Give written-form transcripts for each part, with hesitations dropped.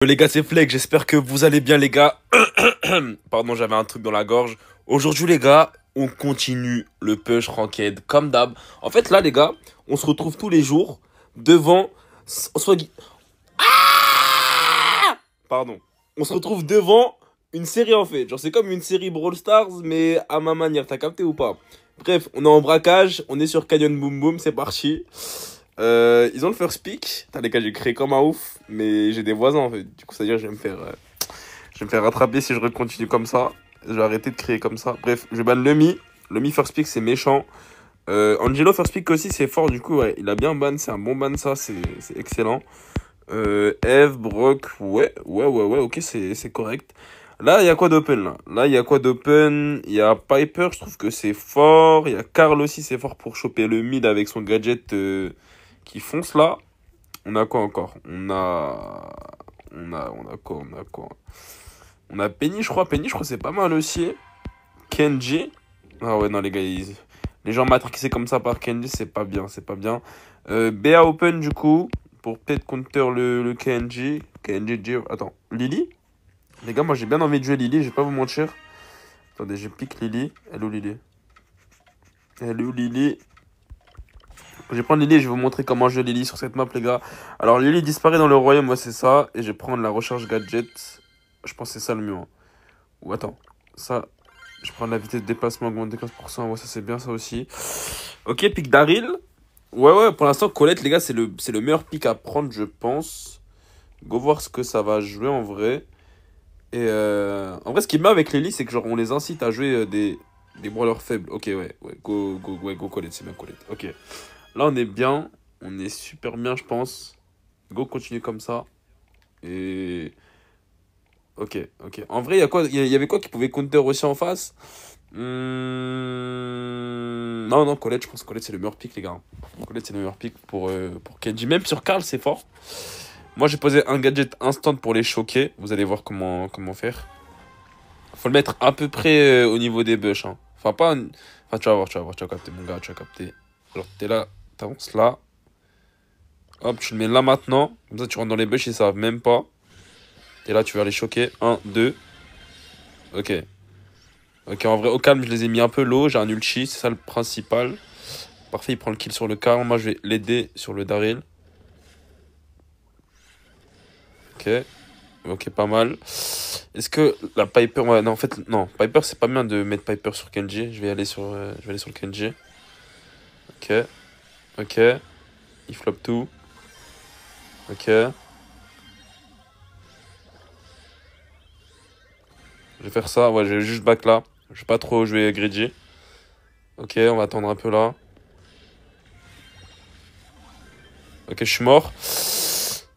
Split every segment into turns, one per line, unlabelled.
Les gars, c'est Fleck, j'espère que vous allez bien les gars. Pardon, j'avais un truc dans la gorge. Aujourd'hui les gars, on continue le push ranked comme d'hab. En fait là les gars, on se retrouve tous les jours devant... Soit... Pardon. On se retrouve devant une série en fait. Genre c'est comme une série Brawl Stars mais à ma manière, t'as capté ou pas? Bref, on est en braquage, on est sur Canyon Boom Boom, c'est parti. Ils ont le first pick. Putain, les gars, j'ai créé comme un ouf. Mais j'ai des voisins en fait. Du coup, c'est-à-dire que je vais me faire rattraper si je continue comme ça. Je vais arrêter de créer comme ça. Bref, je banne Lumi. Lumi first pick, c'est méchant. Angelo first pick aussi, c'est fort. Du coup, ouais, il a bien ban. C'est un bon ban, ça. C'est excellent. Eve, Brock, ouais. Ok, c'est correct. Là, il y a quoi d'open là? Là, il y a quoi d'open? Il y a Piper, je trouve que c'est fort. Il y a Karl aussi, c'est fort pour choper le mid avec son gadget qui fonce là. On a quoi encore? On a quoi? On a Penny, je crois. Penny, je crois que c'est pas mal aussi. Kenji. Ah ouais, non, les gars, les gens matrixés comme ça par Kenji, c'est pas bien, c'est pas bien. BA Open, du coup, pour peut-être counter le Kenji. Attends, Lily? Les gars, moi j'ai bien envie de jouer Lily, je vais pas vous mentir. Attendez, je pique Lily. Elle est où Lily? Elle est où Lily? Je vais prendre Lily et je vais vous montrer comment jouer Lily sur cette map, les gars. Alors, Lily disparaît dans le royaume, moi c'est ça. Et je vais prendre la recharge gadget. Je pense que c'est ça le mieux. Hein. Ou attends, ça, je prends la vitesse de déplacement augmentée de 15%. Ouais, ça c'est bien ça aussi. Ok, pick Daryl. Ouais, pour l'instant, Colette, les gars, c'est le meilleur pick à prendre, je pense. Go voir ce que ça va jouer en vrai. Et en vrai, ce qui est bien avec Lily, c'est que genre on les incite à jouer des brawlers faibles. Ok, ouais, go Colette, c'est bien Colette. Ok. Là, on est bien. On est super bien, je pense. Go, continue comme ça. Et... Ok. En vrai, il y a quoi, il y avait quoi qui pouvait counter aussi en face? Non, Colette, je pense que Colette, c'est le meilleur pick, les gars. Colette, c'est le meilleur pick pour Kenji. Même sur Karl, c'est fort. Moi, j'ai posé un gadget instant pour les choquer. Vous allez voir comment faire. Faut le mettre à peu près au niveau des bush. Hein. Enfin, pas... Enfin, tu vas voir, tu vas capter, mon gars, tu vas capter. Alors, t'es là, t'avances là. Hop, tu le mets là maintenant. Comme ça, tu rentres dans les bush, ils savent même pas. Et là, tu vas les choquer. 1, 2. Ok. Ok, en vrai, au calme, je les ai mis un peu low. J'ai un ulti, c'est ça le principal. Parfait, il prend le kill sur le Karl. Moi, je vais l'aider sur le Daryl. Ok. Ok, pas mal. Est-ce que la Piper... Ouais, non, en fait, non. Piper, c'est pas bien de mettre Piper sur Kenji. Je vais aller sur le Kenji. Ok. Il flop tout. Ok. Je vais faire ça. Ouais, je vais juste back là. Je vais pas trop jouer greedy. Ok, on va attendre un peu là. Ok, je suis mort.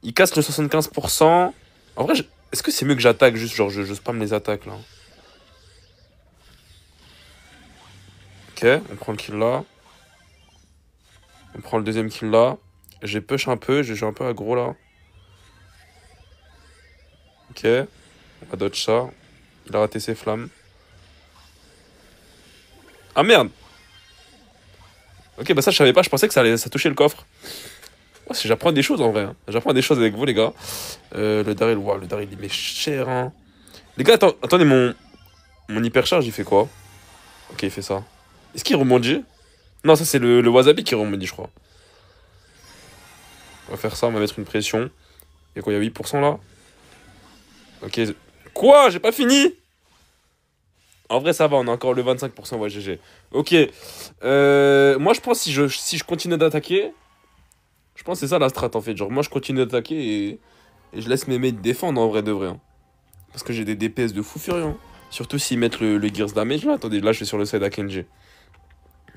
Il casse le 75%. En vrai, est-ce que c'est mieux que j'attaque juste, genre, je spam les attaques là. Ok, on prend le kill là. On prend le deuxième kill là. J'ai push un peu, j'ai joué un peu aggro là. Ok, on va dodge ça. Il a raté ses flammes. Ah merde! Ok, bah ça je savais pas, je pensais que ça touchait le coffre. Oh, j'apprends des choses en vrai. Hein. J'apprends des choses avec vous les gars. Le Daryl, wow, le Daryl il met cher. Hein. Les gars, attendez, mon hypercharge il fait quoi? Ok, il fait ça. Est-ce qu'il rebondit? Non, ça c'est le wasabi qui rebondit, je crois. On va faire ça, on va mettre une pression. Il y a quoi, il y a 8% là? Ok. Quoi? J'ai pas fini? En vrai, ça va, on a encore le 25%, ouais, GG. Ok. Moi, je pense si je continue d'attaquer, je pense que c'est ça la strat en fait. Genre, moi, je continue d'attaquer et je laisse mes mates défendre en vrai de vrai. Hein. Parce que j'ai des DPS de fou furieux. Hein. Surtout s'ils mettent le Gears damage là. Attendez, là, je vais sur le side à Kenji.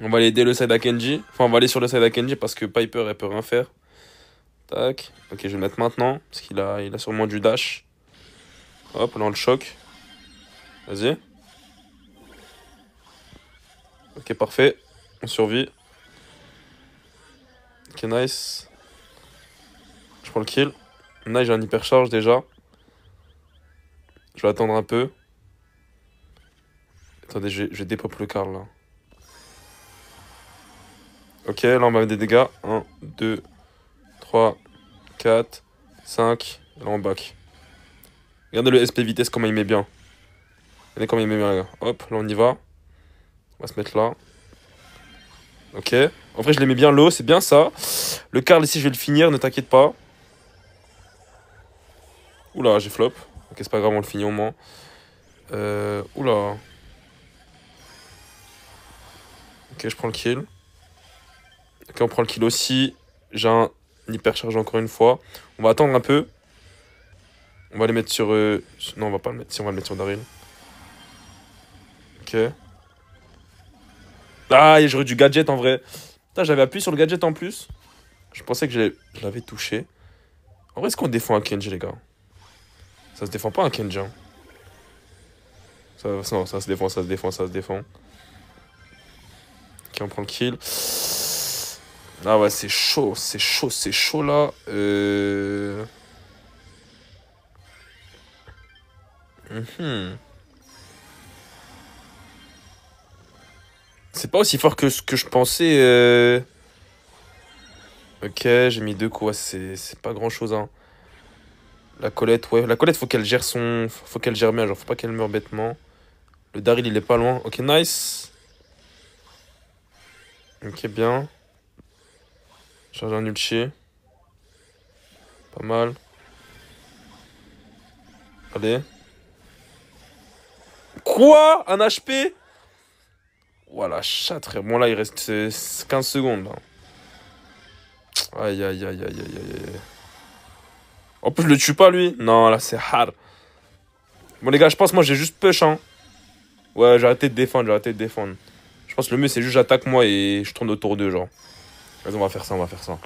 On va aller aider le side à Kenji. Enfin, on va aller sur le side à Kenji parce que Piper, elle peut rien faire. Tac. Ok, je vais le mettre maintenant. Parce qu'il a sûrement du dash. Hop, là, on le choque. Vas-y. Ok, parfait. On survit. Ok, nice. Je prends le kill. Là, j'ai un hypercharge déjà. Je vais attendre un peu. Attendez, je vais dépop le Karl là. Ok, là on va mettre des dégâts. 1, 2, 3, 4, 5. Là on back. Regardez le SP vitesse, comment il met bien. Regardez comment il met bien, les gars. Hop, là, on y va. On va se mettre là. Ok. En vrai, je les mets bien low, c'est bien ça. Le Karl ici, je vais le finir, ne t'inquiète pas. Oula, j'ai flop. Ok, c'est pas grave, on le finit au moins. Oula. Ok, je prends le kill. Ok, on prend le kill aussi. J'ai un hyper charge encore une fois. On va attendre un peu. On va les mettre sur... Non, on va pas le mettre. Si, on va le mettre sur Daryl. Ok. Ah, j'aurais du gadget en vrai. Putain, j'avais appuyé sur le gadget en plus. Je pensais que je l'avais touché. En vrai, est-ce qu'on défend un Kenji, les gars? Ça se défend pas un Kenji. Hein. Non, ça se défend, ça se défend, ça se défend. Ok, on prend le kill. Ah ouais, c'est chaud, c'est chaud, c'est chaud là. C'est pas aussi fort que ce que je pensais. Ok, j'ai mis 2 coups, ouais, c'est pas grand chose. Hein. La Colette, ouais. La Colette, faut qu'elle gère son. Faut qu'elle gère bien, genre, faut pas qu'elle meure bêtement. Le Daryl, il est pas loin. Ok, nice. Ok, bien. Charge un ulti. Pas mal. Allez. Quoi? Un HP? Voilà, chatte, frère. Bon, là, il reste 15 secondes, là. Aïe, aïe, aïe, aïe, aïe, aïe. En plus, je le tue pas, lui. Non, là, c'est hard. Bon, les gars, je pense, moi, j'ai juste push, hein. Ouais, j'ai arrêté de défendre, j'ai arrêté de défendre. Je pense que le mieux, c'est juste j'attaque moi et je tourne autour d'eux, genre. Vas-y, on va faire ça, on va faire ça.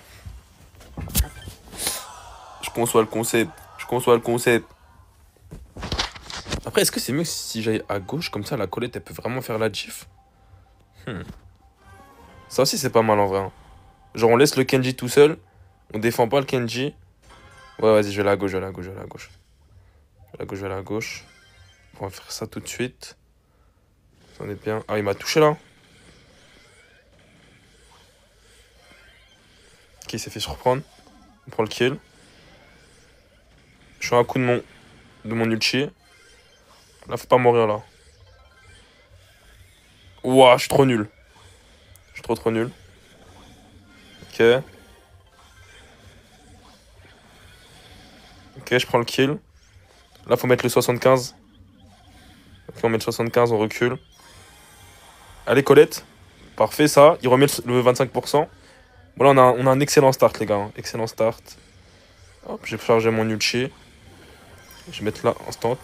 Je conçois le concept. Je conçois le concept. Après, est-ce que c'est mieux si j'aille à gauche, comme ça, la Colette, elle peut vraiment faire la gif? Ça aussi, c'est pas mal, en vrai. Hein. Genre, on laisse le Kenji tout seul. On défend pas le Kenji. Ouais, vas-y, je vais aller à gauche, je vais aller à gauche, je vais aller à gauche. Je vais aller à gauche, je vais aller à gauche. On va faire ça tout de suite. Ça en est bien. Ah, il m'a touché, là. Ok, il s'est fait surprendre. On prend le kill. Je suis à un coup de mon ulti. Là, faut pas mourir, là. Ouah, je suis trop nul. Je suis trop nul. Ok. Ok, je prends le kill. Là, faut mettre le 75. Ok, on met le 75, on recule. Allez, Colette. Parfait, ça. Il remet le 25%. Bon, là, on a un excellent start, les gars. Hein. Excellent start. Hop, j'ai chargé mon ulti. Je vais mettre là, instant.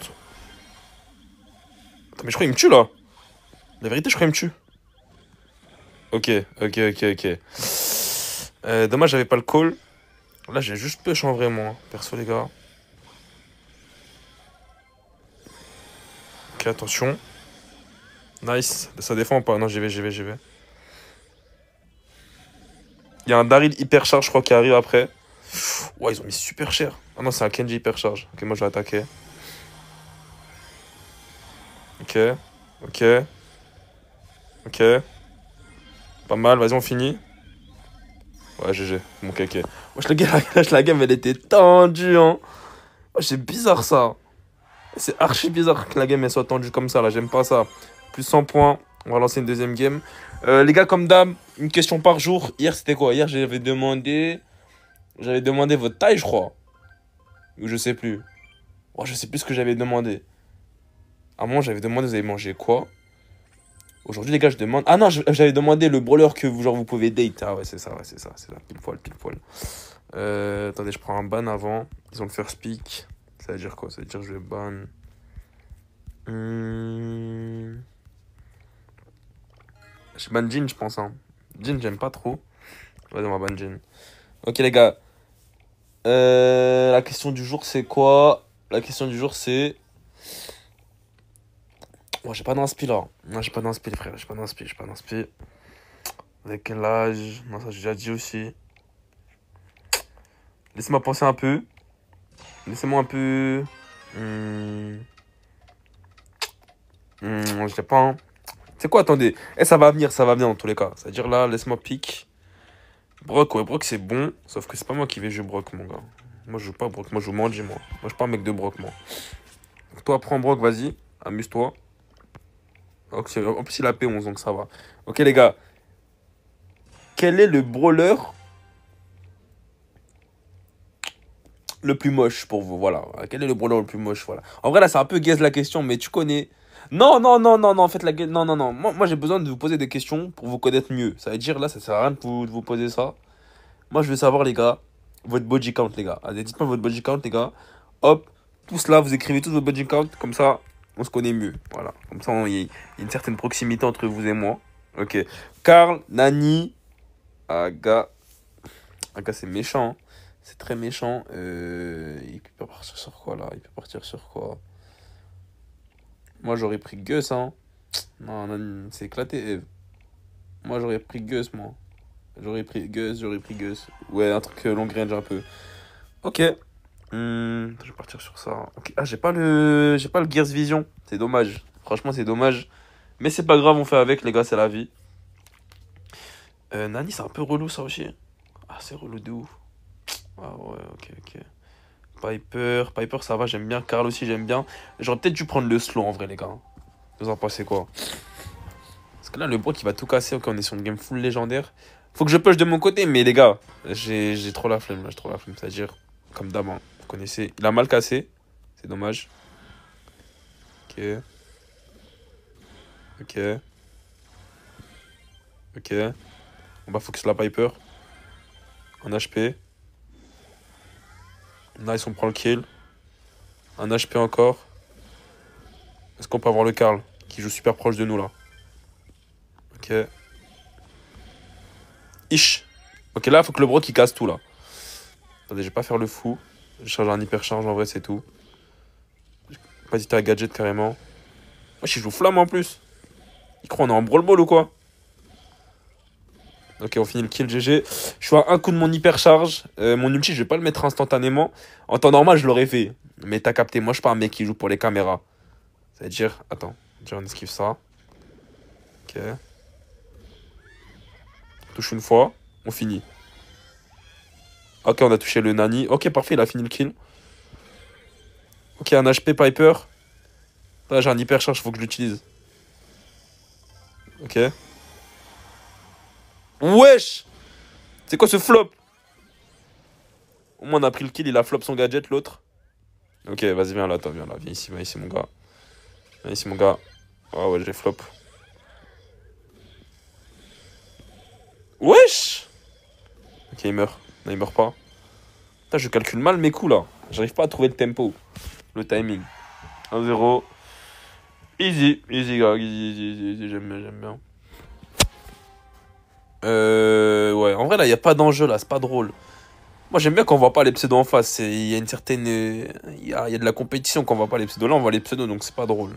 Attends, mais je crois qu'il me tue, là. La vérité, je crois qu'il me tue. Ok, ok, ok, ok. Dommage, j'avais pas le call. Là, j'ai juste push en vrai, moi. Perso, les gars. Ok, attention. Nice. Ça défend ou pas? Non, j'y vais, j'y vais, j'y vais. Il y a un Daryl hyper charge, je crois, qui arrive après. Ouais, ils ont mis super cher. Ah non, c'est un Kenji hyper charge. Ok, moi, je vais attaquer. Ok, ok, ok. Pas mal, vas-y, on finit. Ouais, GG. Bon, ok, ok. Wesh, la game, elle était tendue, hein. Wesh, c'est bizarre, ça. C'est archi bizarre que la game, elle soit tendue comme ça, là. J'aime pas ça. Plus 100 points. On va lancer une deuxième game. Les gars, comme d'hab, une question par jour. Hier, c'était quoi? Hier, j'avais demandé... J'avais demandé votre taille, je crois. Ou je sais plus. Oh, je sais plus ce que j'avais demandé. À un moment, j'avais demandé, vous avez mangé quoi? Aujourd'hui, les gars, je demande... Ah non, j'avais demandé le brawler que vous, genre, vous pouvez date. Ah ouais, c'est ça, c'est ça. Pile poil, pile poil. Attendez, je prends un ban avant. Ils ont le first pick. Ça veut dire quoi? Ça veut dire que je vais ban... Je ban Jin, je pense. Hein. Jin, j'aime pas trop. Vas-y, on va ban Jin. Ok, les gars. La question du jour, c'est quoi? La question du jour, c'est... Moi, j'ai pas d'inspi, là. Non, j'ai pas d'inspi, les frères. J'ai pas d'inspi, j'ai pas d'inspi. Avec quel âge? Non, ça, j'ai déjà dit aussi. Laissez-moi penser un peu. Laissez-moi un peu... je sais pas. Hein. C'est quoi, attendez. Ça va venir, ça va venir dans tous les cas. C'est-à-dire là, laisse-moi pique. Brock, ouais, Brock c'est bon. Sauf que c'est pas moi qui vais jouer Brock, mon gars. Moi je joue pas Brock, moi je joue Manji, moi. Moi je suis pas un mec de Brock, moi. Toi, prends Brock, vas-y. Amuse-toi. En plus, il a P11, donc ça va. Ok, les gars. Quel est le brawler le plus moche pour vous? Voilà. Quel est le brawler le plus moche? Voilà. En vrai, là, c'est un peu gaze la question, mais tu connais. Non, non, non, non, non, faites la gueule. Non, non, non. Moi j'ai besoin de vous poser des questions pour vous connaître mieux. Ça veut dire, là, ça sert à rien de vous poser ça. Moi, je veux savoir, les gars, votre body count, les gars. Allez, dites-moi votre body count, les gars. Hop, tous là, vous écrivez tous votre body count. Comme ça, on se connaît mieux. Voilà. Comme ça, il y a une certaine proximité entre vous et moi. Ok. Karl, Nani, Aga. Aga, c'est méchant, hein. C'est très méchant. Il peut partir sur quoi, là? Il peut partir sur quoi? Moi, j'aurais pris Gus, hein. Non, Nani, c'est éclaté, Eve. Moi, j'aurais pris Gus, moi. J'aurais pris Gus. Ouais, un truc long range un peu. Ok. Je vais partir sur ça. Ok. Ah, j'ai pas le Gears Vision. C'est dommage. Franchement, c'est dommage. Mais c'est pas grave, on fait avec, les gars, c'est la vie. Nani, c'est un peu relou, ça aussi. Ah, c'est relou de ouf. Ah ouais, ok, ok. Piper, ça va, j'aime bien. Karl aussi, j'aime bien. J'aurais peut-être dû prendre le slow, en vrai, les gars. Vous en pensez quoi? Parce que là, le Brock, il va tout casser. Ok, on est sur une game full légendaire. Faut que je push de mon côté, mais les gars, j'ai trop la flemme, là, j'ai trop la flemme. C'est-à-dire, comme d'hab, hein, vous connaissez. Il a mal cassé. C'est dommage. Ok. Ok. Ok. On va focus la Piper. Un HP. Nice, on prend le kill. Un HP encore. Est-ce qu'on peut avoir le Karl qui joue super proche de nous là? Ok. Ish. Ok, là, faut que le Brock il casse tout là. Attendez, je vais pas faire le fou. Je charge un hyper charge en vrai, c'est tout. Pas hésiter à gadget carrément. Wesh, il joue flamme en plus. Il croit on est en brawl ball ou quoi? Ok, on finit le kill GG. Je suis à un coup de mon hyper charge. Mon ulti, je vais pas le mettre instantanément. En temps normal, je l'aurais fait. Mais t'as capté, moi je suis pas un mec qui joue pour les caméras. Ça veut dire, attends, déjà on esquive ça. Ok. On touche une fois, on finit. Ok, on a touché le Nani. Ok, parfait, il a fini le kill. Ok, un HP Piper. Là, j'ai un hyper charge, faut que je l'utilise. Ok. Wesh! C'est quoi ce flop? Au moins, on a pris le kill, il a flop son gadget, l'autre. Ok, vas-y, viens là, attends, viens là. Viens ici, mon gars. Viens ici, mon gars. Ah ouais, j'ai flop. Wesh! Ok, il meurt. Non, il meurt pas. Putain, je calcule mal mes coups, là. J'arrive pas à trouver le tempo. Le timing. 1-0. Easy. Easy, gars. Easy. J'aime bien, j'aime bien. Ouais, en vrai, là, il a pas d'enjeu, là. C'est pas drôle. Moi, j'aime bien qu'on voit pas les pseudos en face. Il y a une certaine. Il y a de la compétition quand on voit pas les pseudos. Là, on voit les pseudos, donc c'est pas drôle.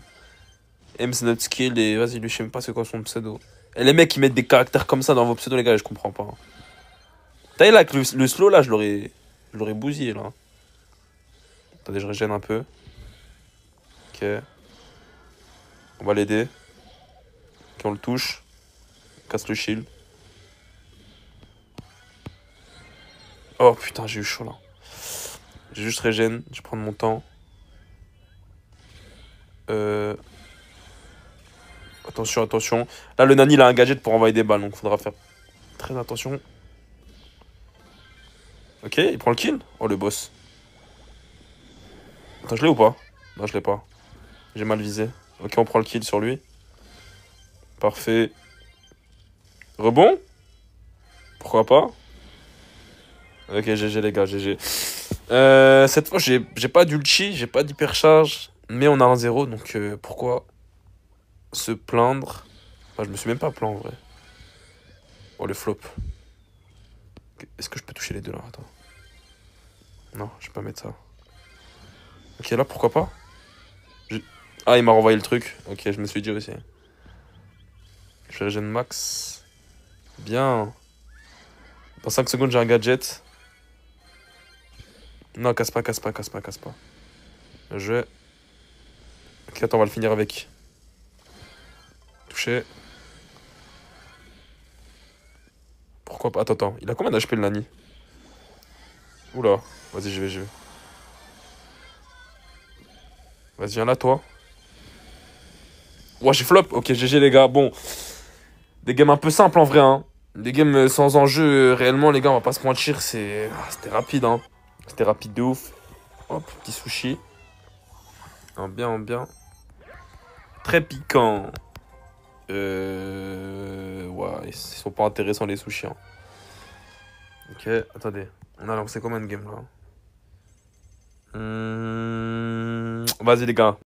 M's not skill et vas-y, lui, je sais même pas c'est quoi son pseudo. Et les mecs qui mettent des caractères comme ça dans vos pseudos, les gars, je comprends pas. T'as vu là, avec le slow, là, je l'aurais bousillé, là. Attendez, je régène un peu. Ok. On va l'aider. Ok, on le touche. On casse le shield. Oh putain, j'ai eu chaud là. J'ai juste régène, je vais prendre mon temps. Attention, attention. Là, le Nani, il a un gadget pour envoyer des balles, donc faudra faire très attention. Ok, il prend le kill. Oh, le boss. Attends, je l'ai ou pas? Non, je l'ai pas. J'ai mal visé. Ok, on prend le kill sur lui. Parfait. Rebond? Pourquoi pas? Ok, GG les gars, GG. Cette fois, j'ai pas d'ulti, j'ai pas d'hypercharge. Mais on a un 0, donc pourquoi se plaindre? Enfin, je me suis même pas plaint en vrai. Oh, le flop. Ok, est-ce que je peux toucher les deux là? Attends. Non, je vais pas mettre ça. Ok, là, pourquoi pas? Je- Ah, il m'a renvoyé le truc. Ok, je me suis dit aussi. Je vais régène max. Bien. Dans 5 secondes, j'ai un gadget. Non, casse pas. Je vais... Ok, attends, on va le finir avec. Touché. Pourquoi pas? Attends. Il a combien d'HP le Nani? Oula. Vas-y, je vais. Vas-y, viens là, toi. Ouais, j'ai flop. Ok, GG, les gars. Bon, des games un peu simples en vrai, hein. Des games sans enjeu, réellement, les gars, on va pas se mentir. C'était rapide, hein. C'était rapide de ouf. Hop, petit sushi. En bien, en bien. Très piquant. Ouais, ils sont pas intéressants, les sushis, hein. Ok, attendez. On a lancé combien de games, là? Vas-y, les gars.